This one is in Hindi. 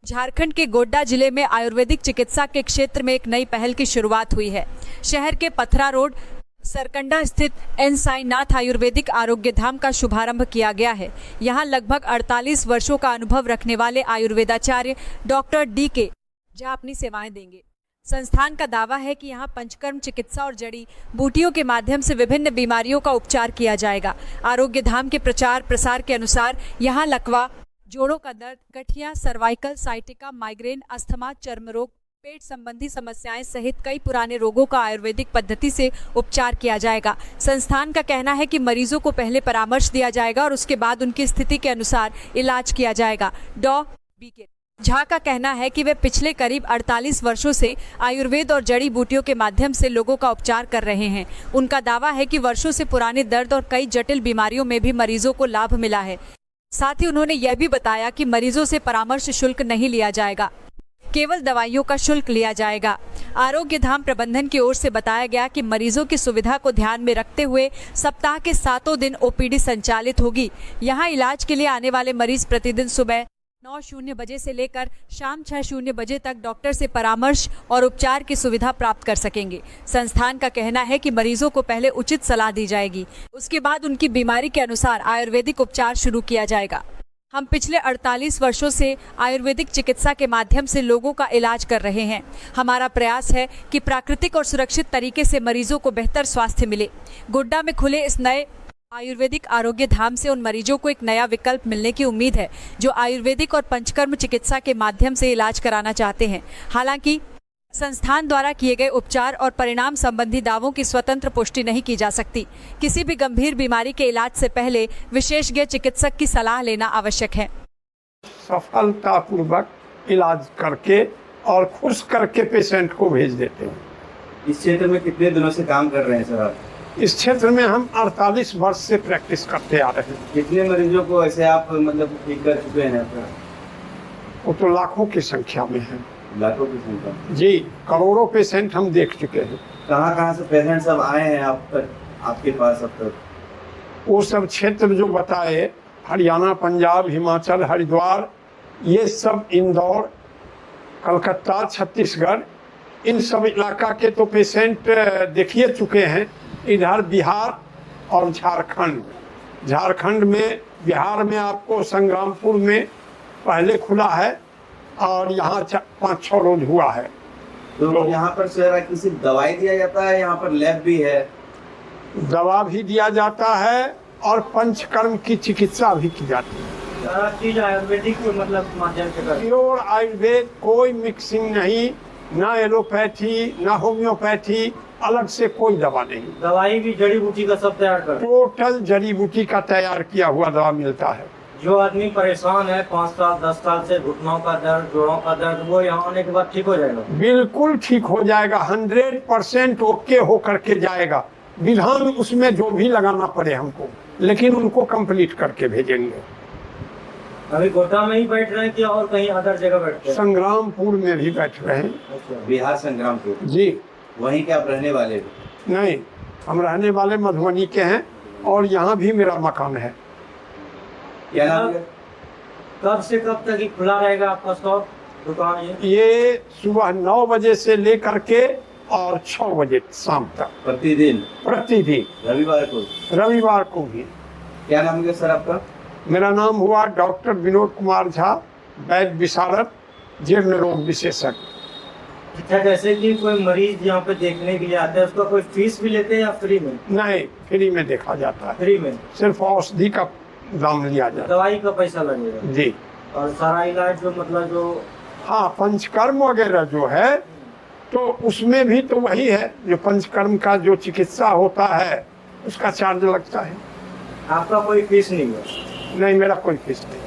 झारखंड के गोड्डा जिले में आयुर्वेदिक चिकित्सा के क्षेत्र में एक नई पहल की शुरुआत हुई है। शहर के पथरा रोड सरकंडा स्थित एन साईनाथ आयुर्वेदिक आरोग्य धाम का शुभारंभ किया गया है। यहाँ लगभग 48 वर्षों का अनुभव रखने वाले आयुर्वेदाचार्य डॉक्टर DK झा अपनी सेवाएं देंगे। संस्थान का दावा है कि यहाँ पंचकर्म चिकित्सा और जड़ी बूटियों के माध्यम से विभिन्न बीमारियों का उपचार किया जाएगा। आरोग्य धाम के प्रचार प्रसार के अनुसार यहाँ लकवा, जोड़ों का दर्द, गठिया, सर्वाइकल, साइटिका, माइग्रेन, अस्थमा, चर्म रोग, पेट संबंधी समस्याएं सहित कई पुराने रोगों का आयुर्वेदिक पद्धति से उपचार किया जाएगा। संस्थान का कहना है कि मरीजों को पहले परामर्श दिया जाएगा और उसके बाद उनकी स्थिति के अनुसार इलाज किया जाएगा। डॉ BK झा का कहना है कि वे पिछले करीब 48 वर्षों से आयुर्वेद और जड़ी बूटियों के माध्यम से लोगों का उपचार कर रहे हैं। उनका दावा है कि वर्षों से पुराने दर्द और कई जटिल बीमारियों में भी मरीजों को लाभ मिला है। साथ ही उन्होंने यह भी बताया कि मरीजों से परामर्श शुल्क नहीं लिया जाएगा, केवल दवाइयों का शुल्क लिया जाएगा। आरोग्य धाम प्रबंधन की ओर से बताया गया कि मरीजों की सुविधा को ध्यान में रखते हुए सप्ताह के 7 दिन OPD संचालित होगी। यहाँ इलाज के लिए आने वाले मरीज प्रतिदिन सुबह 9:00 बजे से लेकर शाम 6:00 बजे तक डॉक्टर से परामर्श और उपचार की सुविधा प्राप्त कर सकेंगे। संस्थान का कहना है कि मरीजों को पहले उचित सलाह दी जाएगी, उसके बाद उनकी बीमारी के अनुसार आयुर्वेदिक उपचार शुरू किया जाएगा। हम पिछले 48 वर्षों से आयुर्वेदिक चिकित्सा के माध्यम से लोगों का इलाज कर रहे हैं। हमारा प्रयास है कि प्राकृतिक और सुरक्षित तरीके से मरीजों को बेहतर स्वास्थ्य मिले। गोड्डा में खुले इस नए आयुर्वेदिक आरोग्य धाम से उन मरीजों को एक नया विकल्प मिलने की उम्मीद है जो आयुर्वेदिक और पंचकर्म चिकित्सा के माध्यम से इलाज कराना चाहते हैं। हालांकि संस्थान द्वारा किए गए उपचार और परिणाम संबंधी दावों की स्वतंत्र पुष्टि नहीं की जा सकती। किसी भी गंभीर बीमारी के इलाज से पहले विशेषज्ञ चिकित्सक की सलाह लेना आवश्यक है। सफलतापूर्वक इलाज करके और खुश करके पेशेंट को भेज देते हैं। इस क्षेत्र में कितने दिनों से काम कर रहे हैं सर आप? इस क्षेत्र में हम 48 वर्ष से प्रैक्टिस करते आ रहे हैं। कितने मरीजों को ऐसे आप मतलब ठीक कर चुके हैं? वो तो लाखों की संख्या में है। लाखों की संख्या जी, करोड़ों पेशेंट हम देख चुके हैं। कहाँ से पेशेंट सब आए हैं आपके पास अब तक? वो सब क्षेत्र जो बताए, हरियाणा, पंजाब, हिमाचल, हरिद्वार, ये सब, इंदौर, कलकत्ता, छत्तीसगढ़, इन सब इलाका के तो पेशेंट देखिए चुके हैं। इधर बिहार और झारखंड में, बिहार में आपको संग्रामपुर में पहले खुला है और यहाँ 5-6 रोज हुआ है। तो यहाँ पर सर किसी दवाई दिया जाता है? यहाँ पर लैब भी है? दवा भी दिया जाता है और पंचकर्म की चिकित्सा भी की जाती है। सारा चीज आयुर्वेदिक मतलब माध्यम से प्योर आयुर्वेद, कोई मिक्सिंग नहीं, ना एलोपैथी ना होम्योपैथी, अलग से कोई दवा नहीं। दवाई भी जड़ी बूटी का सब तैयार कर? टोटल जड़ी बूटी का तैयार किया हुआ दवा मिलता है। जो आदमी परेशान है 5 साल 10 साल से, घुटनों का दर्द, जोड़ों का दर्द, वो यहाँ आने के बाद ठीक हो जाएगा? बिल्कुल ठीक हो जाएगा। 100% ओके हो करके जाएगा। विधान उसमें जो भी लगाना पड़े हमको, लेकिन उनको कंप्लीट करके भेजेंगे। अभी गोड्डा में ही बैठ रहे हैं कि और कहीं अदर जगह बैठते हैं? संग्रामपुर में भी बैठ रहे हैं। अच्छा, बिहार संग्रामपुर जी। वहीं के आप रहने वाले? नहीं, हम रहने वाले मधुबनी के हैं और यहाँ भी मेरा मकान है। क्या नाम है? कब से कब तक ही खुला रहेगा आपका शॉप, दुकान? ये सुबह 9 बजे से लेकर के और 6 बजे शाम तक। प्रतिदिन? रविवार को भी। क्या नाम है सर आपका? मेरा नाम हुआ डॉक्टर विनोद कुमार झा, वैद्य विशारद, जीर्ण रोग विशेषज्ञ। अच्छा, जैसे कि कोई मरीज यहाँ पे देखने के लिए आता है, उसका कोई फीस भी लेते हैं या फ्री में? नहीं, फ्री में देखा जाता है। फ्री में? सिर्फ औषधि का दाम लिया जाता है। दवाई का पैसा लगेगा? जी। और सारा इलाज जो मतलब जो, हाँ, पंचकर्म वगैरह जो है तो उसमें भी तो वही है, जो पंचकर्म का जो चिकित्सा होता है उसका चार्ज लगता है। आपका कोई फीस नहीं है? नहीं, मेरा कोई फीस नहीं।